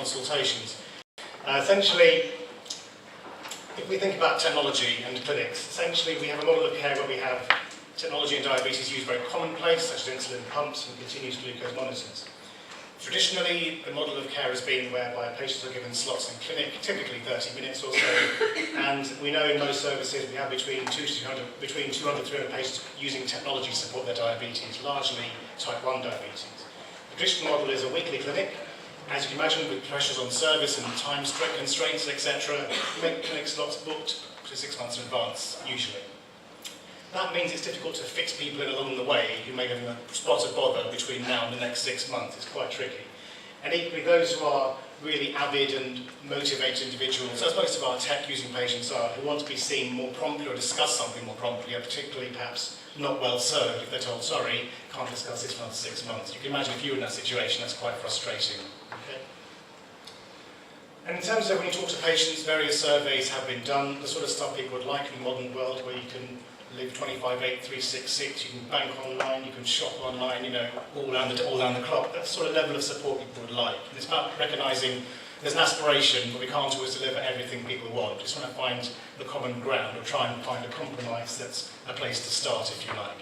consultations. Essentially, if we think about technology and clinics, essentially we have a model of care where we have technology and diabetes used very commonplace, such as insulin pumps and continuous glucose monitors. Traditionally, the model of care has been whereby patients are given slots in clinic, typically 30 minutes or so, and we know in most services we have between 200 to 300 patients using technology to support their diabetes, largely type 1 diabetes. The traditional model is a weekly clinic. As you can imagine, with pressures on service and time constraints, etc., make clinic slots booked to 6 months in advance, usually. That means it's difficult to fix people in along the way who may have a spot of bother between now and the next 6 months. It's quite tricky. And equally, those who are really avid and motivated individuals, as most of our tech-using patients are, who want to be seen more promptly or discuss something more promptly, are particularly perhaps not well served if they're told, sorry, can't discuss this for 6 months. You can imagine if you were in that situation, that's quite frustrating. Okay? And in terms of when you talk to patients, various surveys have been done, the sort of stuff people would like in the modern world, where you can live 25/8, 366, you can bank online, you can shop online, you know, all around the clock. That's the sort of level of support people would like. And it's about recognising there's an aspiration, but we can't always deliver everything people want. Just want to find the common ground, or try and find a compromise that's a place to start, if you like.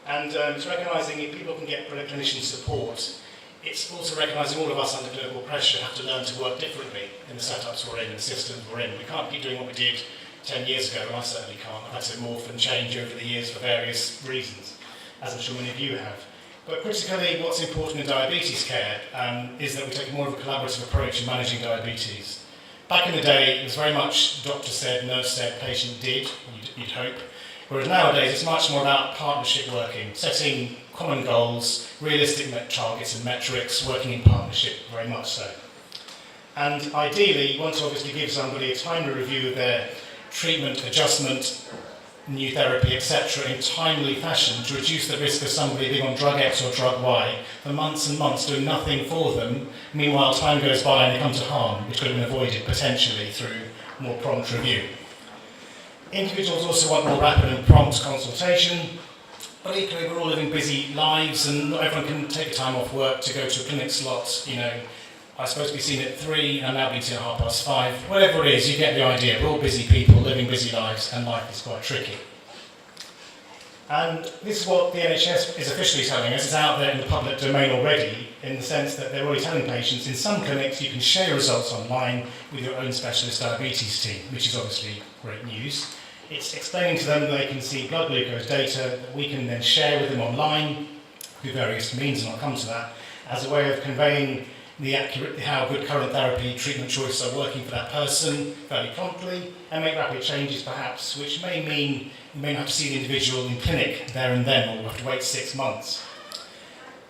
And it's recognising if people can get clinician support, it's also recognising all of us under clinical pressure have to learn to work differently in the setups we're in, the systems we're in. We can't keep doing what we did 10 years ago, and I certainly can't. I've had to morph and change over the years for various reasons, as I'm sure many of you have. But critically, what's important in diabetes care is that we take more of a collaborative approach in managing diabetes. Back in the day, it was very much doctor said, nurse said, patient did, you'd hope. Whereas nowadays, it's much more about partnership working, setting common goals, realistic targets and metrics, working in partnership, very much so. And ideally, you want to obviously give somebody a timely review of their treatment, adjustment, new therapy, etc. in timely fashion to reduce the risk of somebody being on drug X or drug Y for months and months doing nothing for them. Meanwhile, time goes by and they come to harm, which could have been avoided potentially through more prompt review. Individuals also want more rapid and prompt consultation, but equally we're all living busy lives and not everyone can take time off work to go to a clinic slot, you know. I'm supposed to be seen at 3 and I'm now being seen at 5:30. Whatever it is, you get the idea. We're all busy people, living busy lives, and life is quite tricky. And this is what the NHS is officially telling us. It's out there in the public domain already, in the sense that they're already telling patients in some clinics you can share results online with your own specialist diabetes team, which is obviously great news. It's explaining to them that they can see blood glucose data that we can then share with them online through various means, and I'll come to that, as a way of conveying how good current therapy treatment choices are working for that person fairly promptly, and make rapid changes perhaps, which may mean you may not have to see the individual in clinic there and then, or you have to wait 6 months.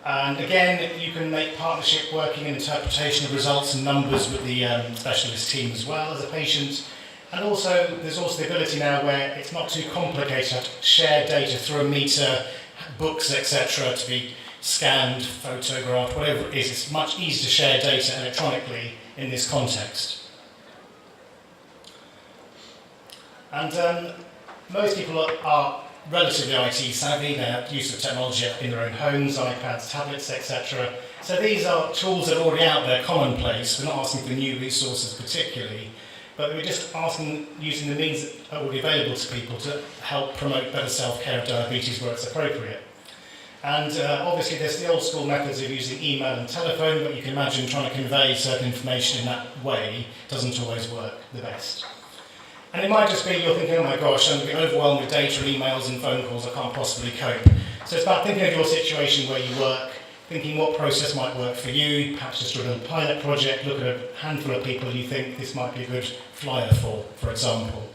And again, you can make partnership working and interpretation of results and numbers with the specialist team as well as a patient. And also, there's also the ability now where it's not too complicated to share data through a meter, books, etc., to be scanned, photographed, whatever it is. It's much easier to share data electronically in this context. And most people are relatively IT savvy. They have use of technology in their own homes, iPads, tablets, etc. So these are tools that are already out there, commonplace. We're not asking for new resources particularly, but we're just asking, using the means that are already available to people to help promote better self-care of diabetes where it's appropriate. And obviously there's the old school methods of using email and telephone, but you can imagine trying to convey certain information in that way doesn't always work the best. And it might just be you're thinking, oh my gosh, I'm going to be overwhelmed with data, emails and phone calls, I can't possibly cope. So it's about thinking of your situation where you work, thinking what process might work for you, perhaps just do a little pilot project, look at a handful of people you think this might be a good flyer for example.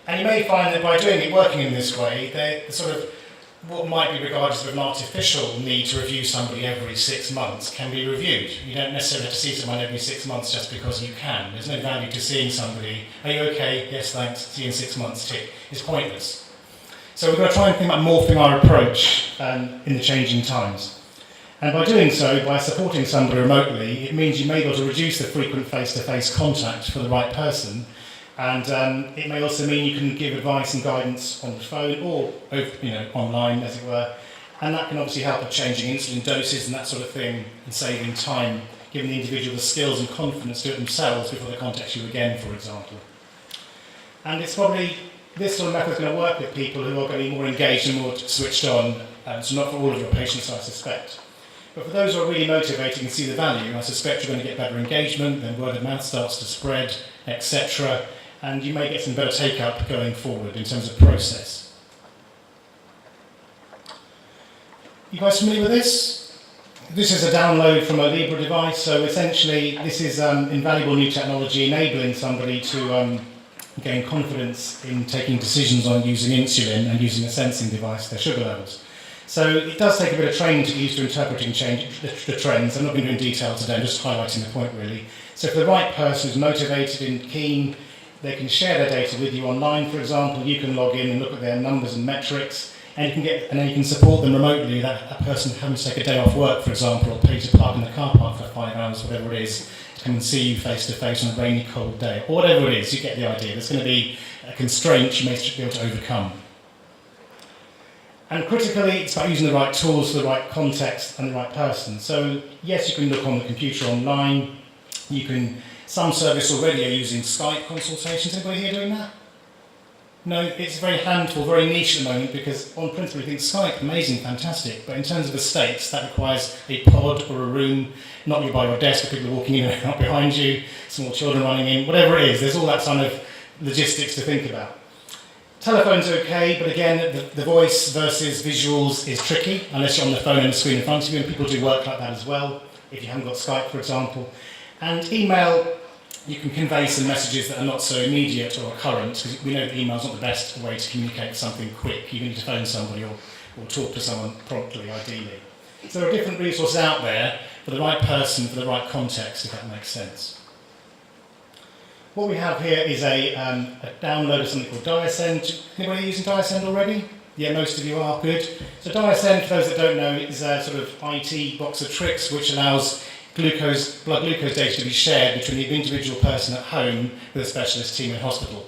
And you may find that by doing it, working in this way, the sort of what might be regarded as an artificial need to review somebody every 6 months can be reviewed. You don't necessarily have to see someone every 6 months just because you can. There's no value to seeing somebody, are you okay? Yes, thanks, see you in 6 months, tick. It's pointless. So we're going to try and think about morphing our approach in the changing times. And by doing so, by supporting somebody remotely, it means you may be able to reduce the frequent face-to-face contact for the right person. And it may also mean you can give advice and guidance on the phone or online, as it were. And that can obviously help with changing insulin doses and that sort of thing and saving time giving the individual the skills and confidence to do it themselves before they contact you again, for example. And it's probably this sort of method is going to work with people who are going to be more engaged and more switched on, so not for all of your patients, I suspect. But for those who are really motivated and see the value, I suspect you're going to get better engagement, then word of mouth starts to spread, etc. And you may get some better take-up going forward in terms of process. You guys familiar with this? This is a download from a Libra device, so essentially this is invaluable new technology enabling somebody to gain confidence in taking decisions on using insulin and using a sensing device, their sugar levels. So it does take a bit of training to get used to interpreting the trends. I'm not going to go in detail today, I'm just highlighting the point really. So for the right person who's motivated and keen, they can share their data with you online, for example. You can log in and look at their numbers and metrics, and then you can support them remotely. That a person having to take a day off work, for example, or pay to park in the car park for 5 hours, whatever it is, to come and see you face to face on a rainy, cold day, or whatever it is. You get the idea. There's going to be a constraint you may be able to overcome. And critically, it's about using the right tools for the right context and the right person. So yes, you can look on the computer online. Some service already are using Skype consultations. Anybody here doing that? No, it's very handful, very niche at the moment, because on principle you think Skype, amazing, fantastic, but in terms of the States, that requires a pod or a room, not you by your desk, with people walking in and out behind you, small children running in, whatever it is, there's all that kind of logistics to think about. Telephone's okay, but again, the voice versus visuals is tricky, unless you're on the phone and the screen in front of you, and people do work like that as well, if you haven't got Skype, for example. And email, you can convey some messages that are not so immediate or current, because we know that email's not the best way to communicate something quick. You need to phone somebody or talk to someone promptly, ideally. So there are different resources out there for the right person, for the right context, if that makes sense. What we have here is a download of something called diasend. Anybody using diasend already? Yeah, most of you are, good. So diasend, for those that don't know, is a sort of IT box of tricks which allows blood glucose data to be shared between the individual person at home with a specialist team in hospital.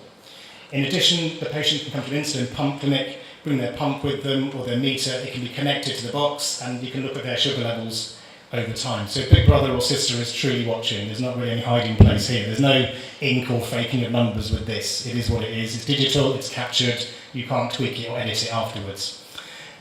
In addition, the patient can come to an insulin pump clinic, bring their pump with them or their meter. It can be connected to the box and you can look at their sugar levels over time. So Big Brother or Sister is truly watching. There's not really any hiding place here. There's no ink or faking of numbers with this. It is what it is. It's digital, it's captured. You can't tweak it or edit it afterwards.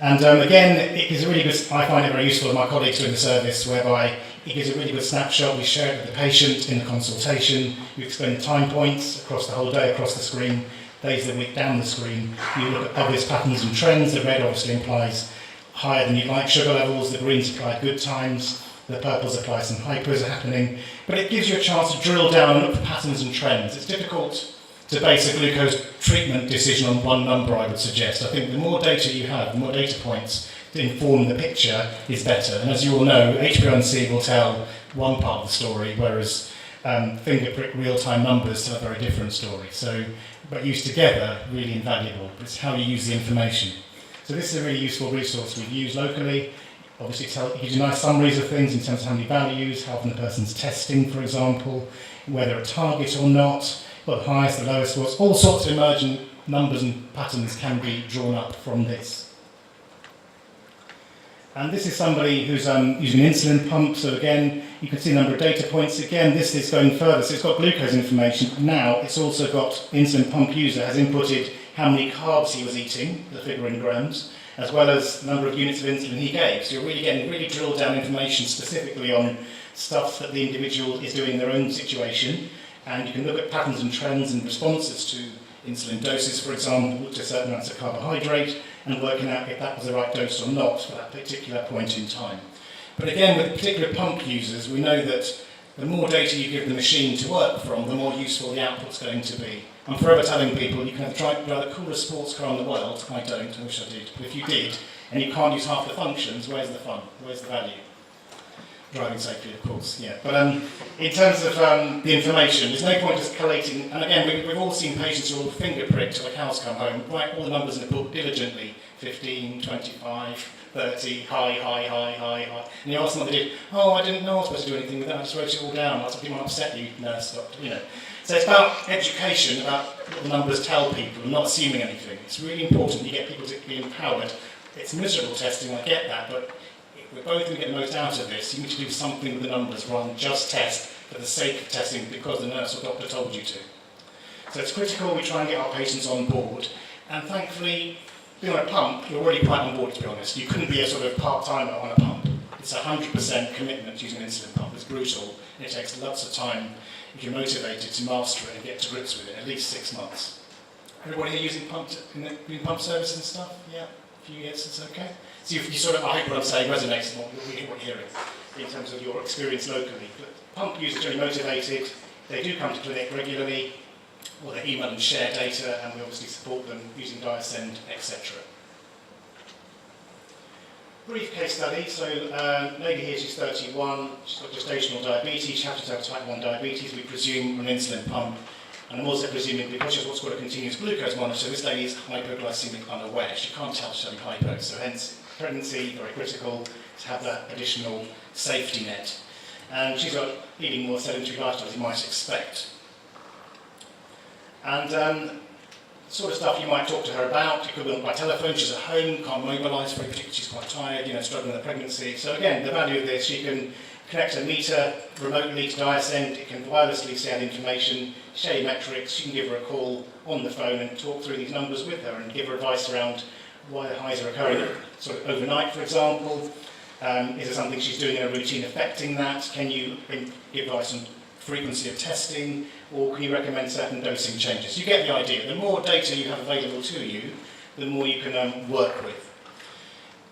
And again, it is a really good, I find it very useful with my colleagues doing the service, whereby it gives a really good snapshot. We share it with the patient in the consultation. You explain the time points across the whole day, across the screen, days of the week down the screen. You look at obvious patterns and trends. The red obviously implies higher than you'd like sugar levels. The greens apply good times. The purples apply some hypos are happening. But it gives you a chance to drill down and look for patterns and trends. It's difficult to base a glucose treatment decision on one number, I would suggest. I think the more data you have, the more data points to inform the picture is better. And as you all know, HbA1c will tell one part of the story, whereas finger prick real-time numbers tell a very different story. So, but used together, really invaluable. It's how you use the information. So this is a really useful resource we've used locally. Obviously, it gives you nice summaries of things in terms of how many values, how often the person's testing, for example, whether a target or not, what the highest, the lowest was. All sorts of emergent numbers and patterns can be drawn up from this. And this is somebody who's using an insulin pump. So again, you can see a number of data points. Again, this is going further. So it's got glucose information. Now it's also got insulin pump user has inputted how many carbs he was eating, the figure in grams, as well as the number of units of insulin he gave. So you're really getting really drilled down information specifically on stuff that the individual is doing in their own situation. And you can look at patterns and trends and responses to insulin doses, for example, to certain amounts of carbohydrate, and working out if that was the right dose or not for that particular point in time. But again, with particular pump users, we know that the more data you give the machine to work from, the more useful the output's going to be. I'm forever telling people you can have drive the coolest sports car in the world. I don't, I wish I did. But if you did, and you can't use half the functions, where's the fun? Where's the value? Driving safely, of course, yeah. But in terms of the information, there's no point just collating, and again, we've all seen patients who are all finger pricked till the cows come home, write all the numbers in the book diligently, 15, 25, 30, high, and you ask them what they did, oh, I didn't know I was supposed to do anything with that, I just wrote it all down, that's what people might upset you, nurse, doctor, you know. So it's about education, about what the numbers tell people, and not assuming anything. It's really important you get people to be empowered. It's miserable testing, I get that, but we're both going to get the most out of this. You need to do something with the numbers rather than just test for the sake of testing because the nurse or doctor told you to. So it's critical we try and get our patients on board. And thankfully, being on a pump, you're already quite on board, to be honest. You couldn't be a sort of part-timer on a pump. It's 100% commitment using an insulin pump. It's brutal. It takes lots of time if you're motivated to master it and get to grips with it, at least 6 months. Everybody here using pump service and stuff? Yeah? A few years, it's okay? So you sort of, I hope what I'm saying resonates with what you're hearing in terms of your experience locally. But pump users are really motivated. They do come to clinic regularly, or they email and share data, and we obviously support them using diasend, etc. Brief case study. So, lady here, she's 31, she's got gestational diabetes, she happens to have type 1 diabetes, we presume an insulin pump. And I'm also presuming, because she has what's called a continuous glucose monitor, this lady is hypoglycemic unaware. She can't tell she's having hypo, so hence pregnancy, very critical to have that additional safety net. And she's got leading more sedentary lifestyle, as you might expect. And sort of stuff you might talk to her about. You could be on by telephone, she's at home, can't mobilise very particularly, she's quite tired, struggling with the pregnancy. So again, the value of this, you can connect a meter remotely to diasend, it can wirelessly share the information, share your metrics, you can give her a call on the phone and talk through these numbers with her and give her advice around why the highs are occurring sort of overnight, for example. Is there something she's doing in her routine affecting that? Can you give advice on frequency of testing, or can you recommend certain dosing changes? You get the idea. The more data you have available to you, the more you can work with.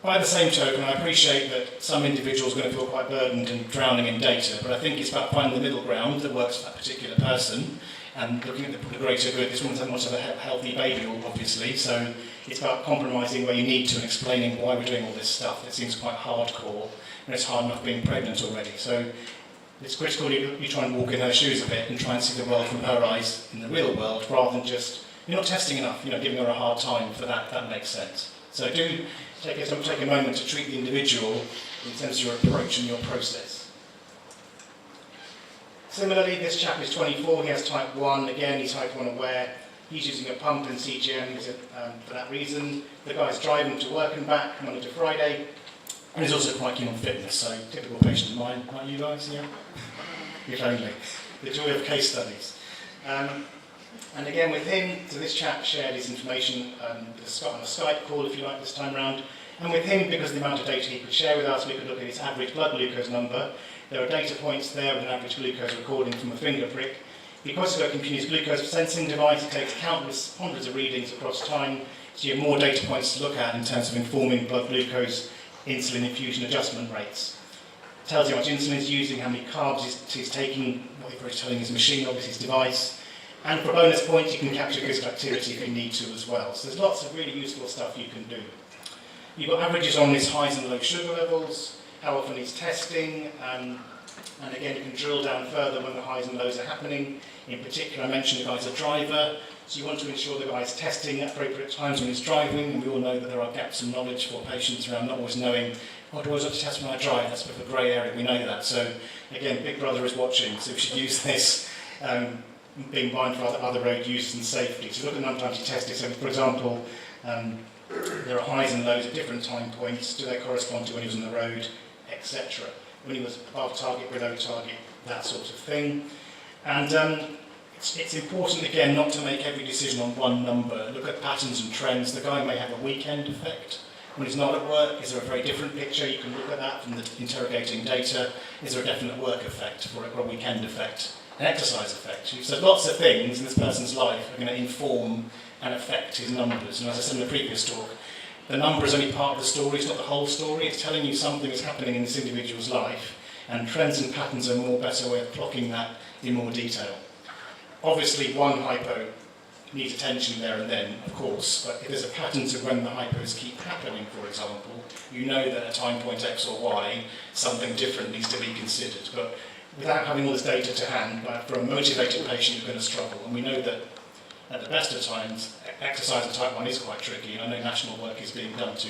By the same token, I appreciate that some individuals are going to feel quite burdened and drowning in data, but I think it's about finding the middle ground that works for that particular person and looking at the greater good. This woman's wants to have a healthy baby, obviously, so it's about compromising where you need to and explaining why we're doing all this stuff. It seems quite hardcore, and it's hard enough being pregnant already. So it's critical you try and walk in her shoes a bit and try and see the world from her eyes in the real world, rather than just, you're not testing enough, giving her a hard time for that, if that makes sense. So do take a moment to treat the individual in terms of your approach and your process. Similarly, this chap is 24, he has type 1, again he's type 1 aware, he's using a pump and CGM for that reason. The guy's driving to work and back Monday to Friday, and he's also quite keen on fitness, so typical patient of mine, like you guys, yeah? If only. The joy of case studies. And again with him, so this chap shared his information on a Skype call, if you like, this time round. And with him, because of the amount of data he could share with us, we could look at his average blood glucose number. There are data points there with an average glucose recording from a finger prick. Because it's got a continuous glucose sensing device, it takes countless hundreds of readings across time, so you have more data points to look at in terms of informing blood glucose insulin infusion adjustment rates. It tells you how much insulin he's using, how many carbs he's taking, what he's telling his machine, obviously his device. And for bonus points, you can capture physical activity if you need to as well. So there's lots of really useful stuff you can do. You've got averages on his highs and low sugar levels, how often he's testing, and again you can drill down further when the highs and lows are happening. In particular, I mentioned the guy's a driver, so you want to ensure the guy's testing at appropriate times when he's driving, and we all know that there are gaps in knowledge for patients around not always knowing, oh, do I always have to test when I drive? That's a bit of a grey area, we know that. So again, Big Brother is watching, so we should use this being mindful of other road use and safety. So look at the number of times you test it. So for example, there are highs and lows at different time points. Do they correspond to when he was on the road, etc. When he was above target, below target, that sort of thing. And it's important, again, not to make every decision on one number. Look at patterns and trends. The guy may have a weekend effect. When he's not at work, is there a very different picture? You can look at that from the interrogating data. Is there a definite work effect or a weekend effect? An exercise effect. So lots of things in this person's life are going to inform and affect his numbers. And as I said in the previous talk, the number is only part of the story, it's not the whole story. It's telling you something is happening in this individual's life, and trends and patterns are a more better way of plotting that in more detail. Obviously, one hypo needs attention there and then, of course, but if there's a pattern to when the hypos keep happening, for example, you know that at time point X or Y, something different needs to be considered. But without having all this data to hand, for a motivated patient, you're going to struggle. And we know that at the best of times, exercise in type 1 is quite tricky. And I know national work is being done to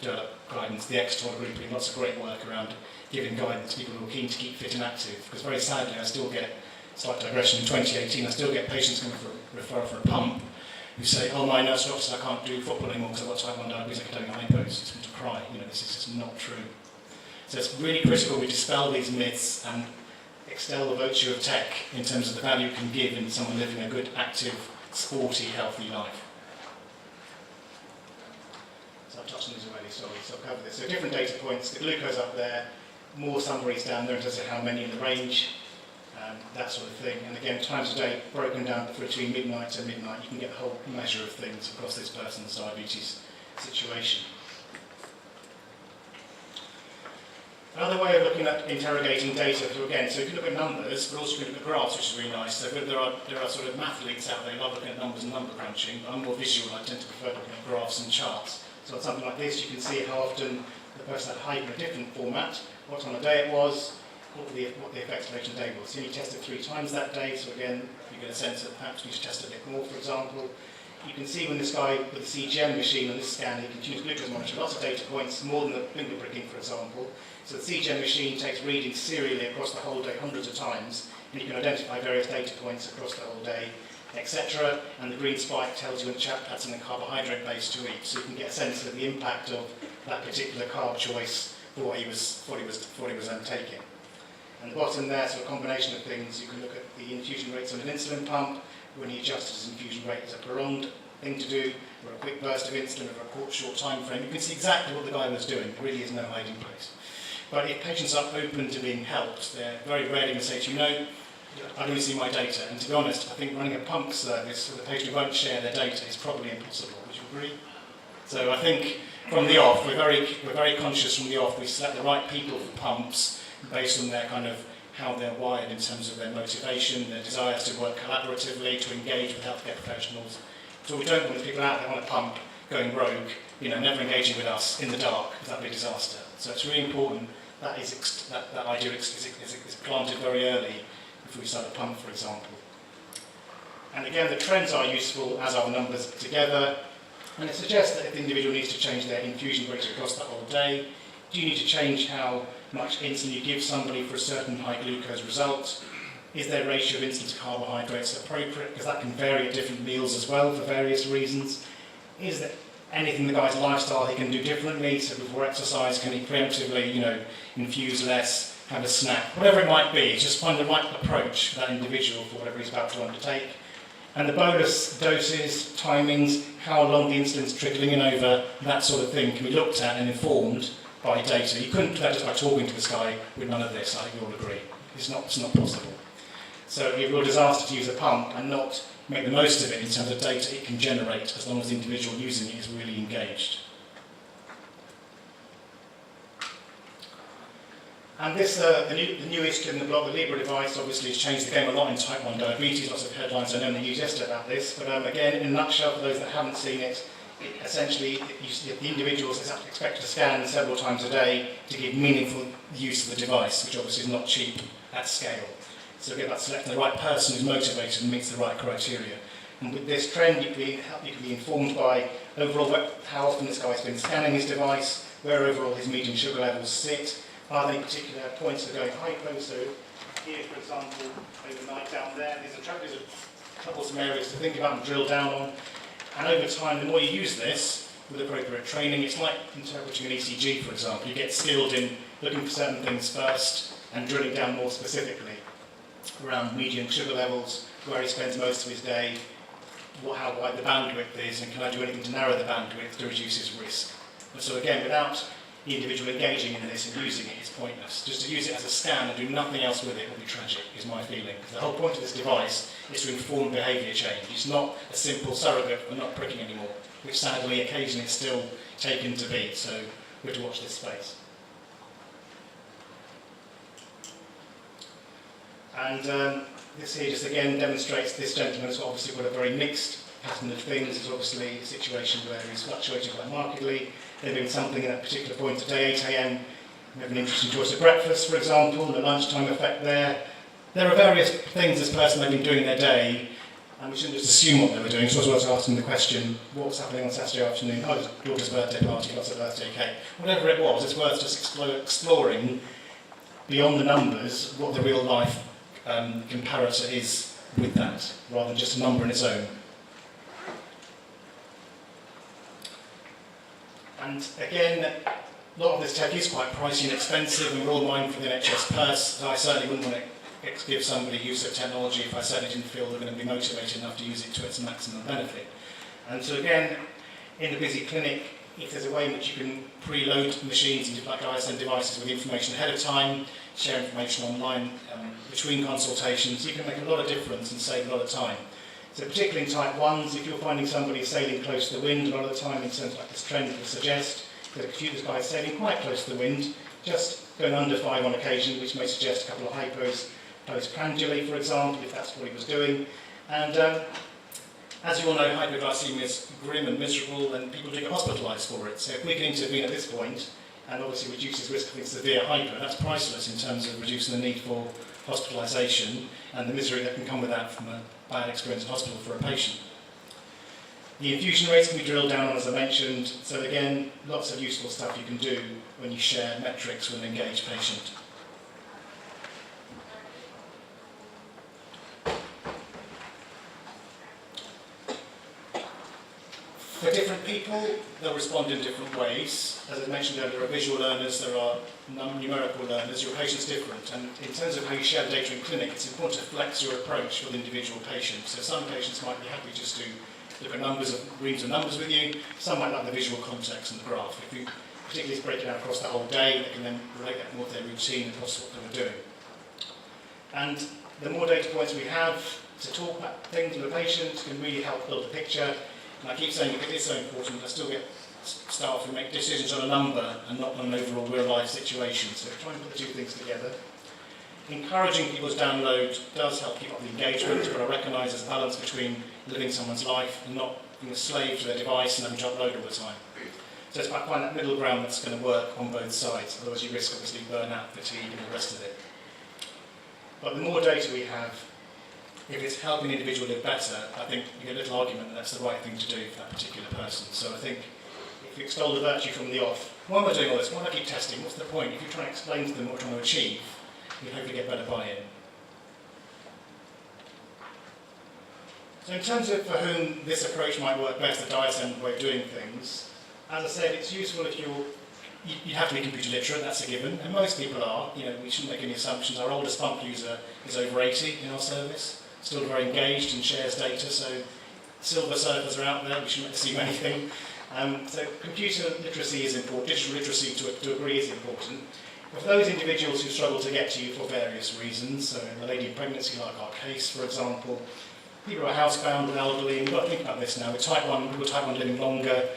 develop guidance. The X-TOR group doing lots of great work around giving guidance to people who are keen to keep fit and active. Because very sadly, I still get, slight digression, in 2018, I still get patients coming for a referral for a pump who say, oh, my nurse doctor said I can't do football anymore because I've got type 1 diabetes, I can tell you hypos. It's to cry. This is just not true. So it's really critical we dispel these myths and extol the virtue of tech in terms of the value it can give in someone living a good, active, sporty, healthy life. So I've touched on this already, sorry, so I'll cover this. So different data points, the glucose up there, more summaries down there in terms of how many in the range, that sort of thing. And again, times a day broken down between midnight and midnight, you can get a whole measure of things across this person's diabetes situation. Another way of looking at interrogating data, so again, so you can look at numbers, but also you can look at graphs, which is really nice. So there are sort of mathletes out there who love looking at numbers and number crunching. I'm more visual, I tend to prefer looking at graphs and charts. So on something like this, you can see how often the person had height in a different format, what time of day it was, what the effects relation day was. So you tested 3 times that day, so again, you get a sense that perhaps you should test a bit more, for example. You can see when this guy with the CGM machine on this scan, he can use glucose monitor, lots of data points, more than the finger pricking, for example. So the CGM machine takes readings serially across the whole day, hundreds of times, and you can identify various data points across the whole day, etc. And the green spike tells you when the chap had something carbohydrate-based to eat, so you can get a sense of the impact of that particular carb choice for what he was taking. And the bottom there, so a combination of things. You can look at the infusion rates on an insulin pump, when he adjusted his infusion rate as a prolonged thing to do, or a quick burst of insulin over a short time frame. You can see exactly what the guy was doing. There really is no hiding place. But if patients are open to being helped, they're very rarely going to say to you, no, I don't see my data. And to be honest, I think running a pump service for the patient who won't share their data is probably impossible. Would you agree? So I think from the off, we're very conscious from the off. We select the right people for pumps based on their kind of how they're wired in terms of their motivation, their desires to work collaboratively, to engage with healthcare professionals. So we don't want the people out there on a pump going rogue, never engaging with us in the dark, because that would be a disaster. So it's really important that idea is planted very early if we start a pump, for example. And again, the trends are useful, as are the numbers together. And it suggests that if the individual needs to change their infusion rate across the whole day, do you need to change how much insulin you give somebody for a certain high glucose result? Is their ratio of insulin to carbohydrates appropriate? Because that can vary at different meals as well for various reasons. Is there anything in the guy's lifestyle he can do differently? So before exercise, can he preemptively, infuse less, have a snack? Whatever it might be, just find the right approach for that individual for whatever he's about to undertake. And the bolus doses, timings, how long the insulin's trickling in over, that sort of thing can be looked at and informed by data. You couldn't do that just by talking to this guy with none of this, I think you all agree. It's not possible. So it would be a real disaster to use a pump and not make the most of it in terms of data it can generate, as long as the individual using it is really engaged. And this, the newest in the block, the Libra device, obviously has changed the game a lot in type 1 diabetes. Lots of headlines I know in the news yesterday about this. But again, in a nutshell, for those that haven't seen it, essentially the individual is expected to scan several times a day to give meaningful use of the device, which obviously is not cheap at scale. So again, that's selecting the right person who's motivated and meets the right criteria. And with this trend, you can be informed by overall how often this guy's been scanning his device, where overall his median sugar levels sit, are there any particular points that are going hypo. So here, for example, overnight down there, there's a troublesome areas to think about and drill down on. And over time, the more you use this with appropriate training, it's like interpreting an ECG, for example. You get skilled in looking for certain things first and drilling down more specifically around median sugar levels, where he spends most of his day, how wide the bandwidth is, and can I do anything to narrow the bandwidth to reduce his risk. And so again, without the individual engaging in this and using it, it's pointless. Just to use it as a scan and do nothing else with it will be tragic, is my feeling. The whole point of this device is to inform behaviour change. It's not a simple surrogate for not pricking anymore, which sadly occasionally is still taken to be, so we have to watch this space. And this here just again demonstrates this gentleman's obviously got a very mixed pattern of things. There's obviously a situation where he's fluctuating quite markedly. They're doing something at that particular point today, 8 a.m. We have an interesting choice of breakfast, for example, and the lunchtime effect there. There are various things this person may have been doing in their day, and we shouldn't just assume what they were doing. So I was asking the question, what was happening on Saturday afternoon? Oh, it was daughter's birthday party, lots of birthday cake. Whatever it was, it's worth just exploring beyond the numbers what the real life comparator is with that, rather than just a number in its own. And again, A lot of this tech is quite pricey and expensive, and we're all mindful of the NHS purse, so I certainly wouldn't want to give somebody use of technology if I certainly didn't feel they're going to be motivated enough to use it to its maximum benefit. And so again, in a busy clinic, if there's a way in which you can preload machines into like diasend devices with information ahead of time, share information online between consultations, you can make a lot of difference and save a lot of time. So particularly in type 1s, if you're finding somebody sailing close to the wind, a lot of the time in terms of like this trend will suggest that this guy is sailing quite close to the wind, just going under 5 on occasion, which may suggest a couple of hypos postprandially, for example, if that's what he was doing. And as you all know, hypoglycemia is grim and miserable, and people do get hospitalised for it. So if we can intervene at this point, and obviously reduces risk of severe hypo, that's priceless in terms of reducing the need for hospitalisation and the misery that can come with that from a bad experience in hospital for a patient. The infusion rates can be drilled down on, as I mentioned, so again, lots of useful stuff you can do when you share metrics with an engaged patient. For different people, they'll respond in different ways. As I mentioned earlier, there are visual learners, there are numerical learners, your patient's different. And in terms of how you share the data in clinic, it's important to flex your approach with individual patients. So some patients might be happy just to look at reams of numbers with you. Some might like the visual context and the graph. If you particularly break it out across the whole day, they can then relate that more to their routine across what they were doing. And the more data points we have to talk about things with a patient can really help build a picture. And I keep saying if it is so important, I still get staff who make decisions on a number and not on an overall real-life situation. So try and put the two things together. Encouraging people to download does help keep up the engagement, but I recognise there's a balance between living someone's life and not being a slave to their device and having to upload all the time. So it's about finding that middle ground that's going to work on both sides, otherwise you risk obviously burnout, fatigue and the rest of it. But the more data we have, if it's helping the individual live better, I think you get a little argument that that's the right thing to do for that particular person. So I think if you extol the virtue from the off, why am I doing all this? Why do I keep testing? What's the point? If you try and explain to them what we're trying to achieve, you hopefully get better buy-in. So in terms of for whom this approach might work best, the diasend way of doing things, as I said, it's useful if you have to be computer literate, that's a given, and most people are. You know, we shouldn't make any assumptions. Our oldest pump user is over 80 in our service, still very engaged and shares data, so silver surfers are out there, we shouldn't assume anything. So computer literacy is important, digital literacy to a degree is important. But for those individuals who struggle to get to you for various reasons, so in the lady in pregnancy, like our case, for example, people who are housebound and elderly, and we've got to think about this now, with type 1, people with type 1 living longer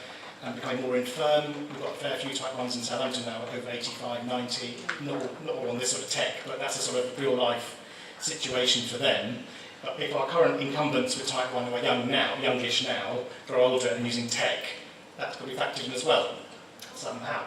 and becoming more infirm. We've got a fair few type 1s in Southampton now, over 85, 90, not all on this sort of tech, but that's a sort of real life situation for them. But if our current incumbents with type 1 who are youngish now, are older and using tech, that's got to be factored in as well, somehow.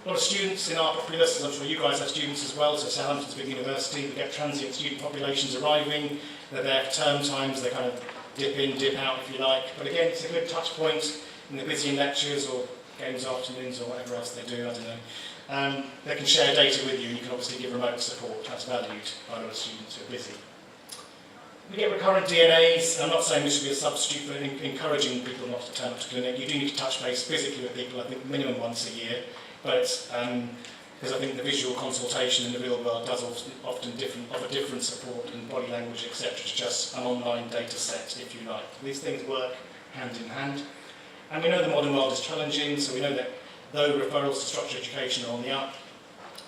A lot of students in our populace, as I'm sure you guys have students as well, so Southampton's a big university, we get transient student populations arriving, they're there for term times, they kind of dip in, dip out if you like, but again it's a good touch point in the busy lectures or games afternoons or whatever else they do, I don't know. They can share data with you and you can obviously give remote support, that's valued by a lot of students who are busy. We get recurrent DNAs. I'm not saying this should be a substitute for encouraging people not to turn up to clinic. You do need to touch base physically with people, I think minimum once a year. But because I think the visual consultation in the real world does often offer different support and body language, etc. It's just an online data set, if you like. These things work hand in hand. And we know the modern world is challenging, so we know that though referrals to structured education are on the up,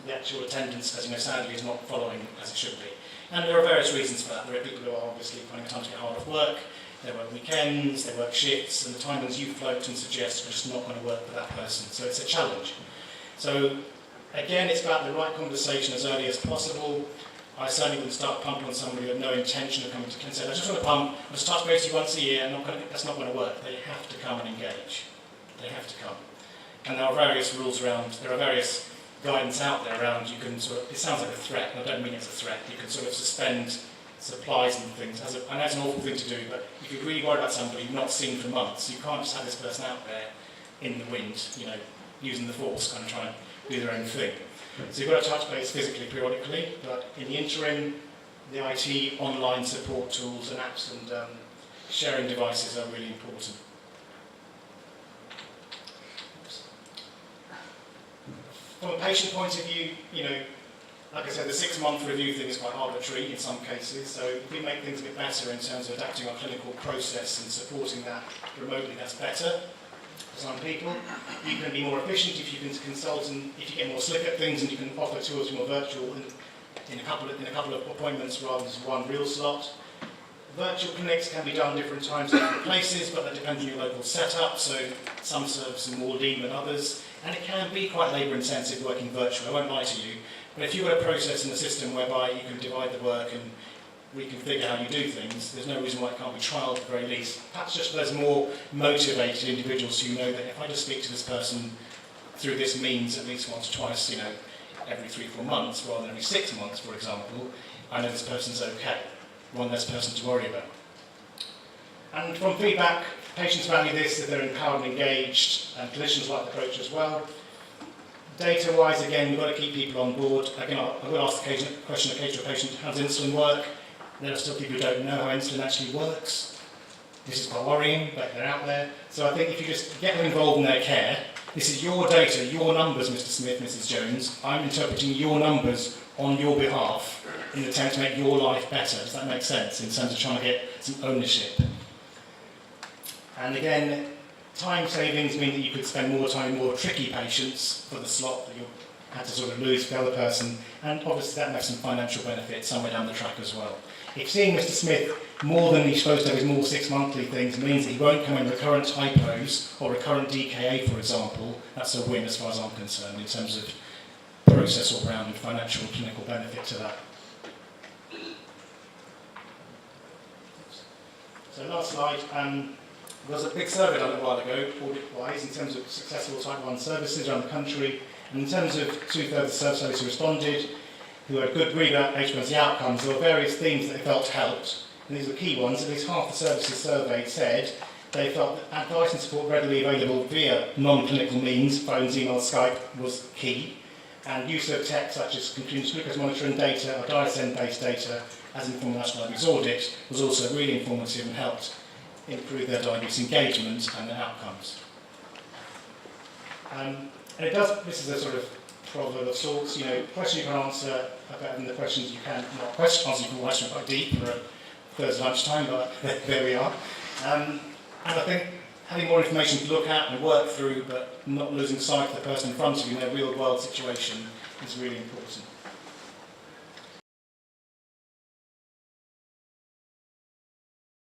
the actual attendance, as you know, sadly is not following as it should be. And there are various reasons for that. There are people who are obviously finding time to get hard off work, they work weekends, they work shifts, and the timings you float and suggest are just not going to work for that person. So it's a challenge. So again, it's about the right conversation as early as possible. I certainly wouldn't start pumping on somebody with no intention of coming to consent. I just want to pump, I just touch base once a year, and that's not going to work. They have to come and engage. They have to come. And there are various rules around, there are various guidance out there around, you can sort of, it sounds like a threat, and I don't mean it's a threat, you can sort of suspend supplies and things. I know it's an awful thing to do, but if you're really worried about somebody you've not seen for months, you can't just have this person out there in the wind, you know, using the force, kind of trying to do their own thing. So you've got to touch base physically periodically, but in the interim, the IT, online support tools and apps and sharing devices are really important. From a patient point of view, like I said, the 6-month review thing is quite arbitrary in some cases, so if we make things a bit better in terms of adapting our clinical process and supporting that remotely, that's better for some people. You can be more efficient if you can consult and if you get more slick at things and you can offer 2 or 3 more virtual in a couple of appointments rather than one real slot. Virtual clinics can be done different times in different places, but that depends on your local setup, so some services are more lean than others, and it can be quite labour intensive working virtually, I won't lie to you. But if you've got a process in the system whereby you can divide the work and reconfigure how you do things, there's no reason why it can't be trialled at the very least. Perhaps just for those more motivated individuals who know that if I just speak to this person through this means at least once or twice, every 3-4 months rather than every 6 months, for example, I know this person's okay. One less person to worry about. And from feedback, patients value this, that they're empowered and engaged, and clinicians like the approach as well. Data-wise, again, we've got to keep people on board. Again, I will ask the question occasionally to a patient, how does insulin work? There are still people who don't know how insulin actually works. This is quite worrying, but they're out there. So I think if you just get them involved in their care, this is your data, your numbers, Mr. Smith, Mrs. Jones. I'm interpreting your numbers on your behalf in an attempt to make your life better. Does that make sense in terms of trying to get some ownership? And again, time savings mean that you could spend more time with more tricky patients for the slot that you had to sort of lose for the other person, and obviously that makes some financial benefit somewhere down the track as well. If seeing Mr. Smith more than he's supposed to have his more 6-monthly things means that he won't come in with recurrent hypos or recurrent DKA, for example, that's a win as far as I'm concerned in terms of process all round and financial and clinical benefit to that. So last slide, there was a big survey done a while ago, audit-wise, in terms of successful type 1 services around the country, and in terms of 2/3 of services who responded, who had good read about HbA1c outcomes, there were various themes that they felt helped, and these were key ones. At least half the services surveyed said they felt that advice and support readily available via non-clinical means, phones, emails, Skype, was key, and use of tech such as continuous glucose monitoring data or diasend-based data, as informed National Diabetes Audit, was also really informative and helped improve their diabetes engagement and their outcomes. And it does, this is a sort of proverb of sorts, question you can answer are better than the questions you can not answer. You can question quite deep for a Thursday lunchtime, but there we are. And I think having more information to look at and work through, but not losing sight of the person in front of you in their real world situation is really important.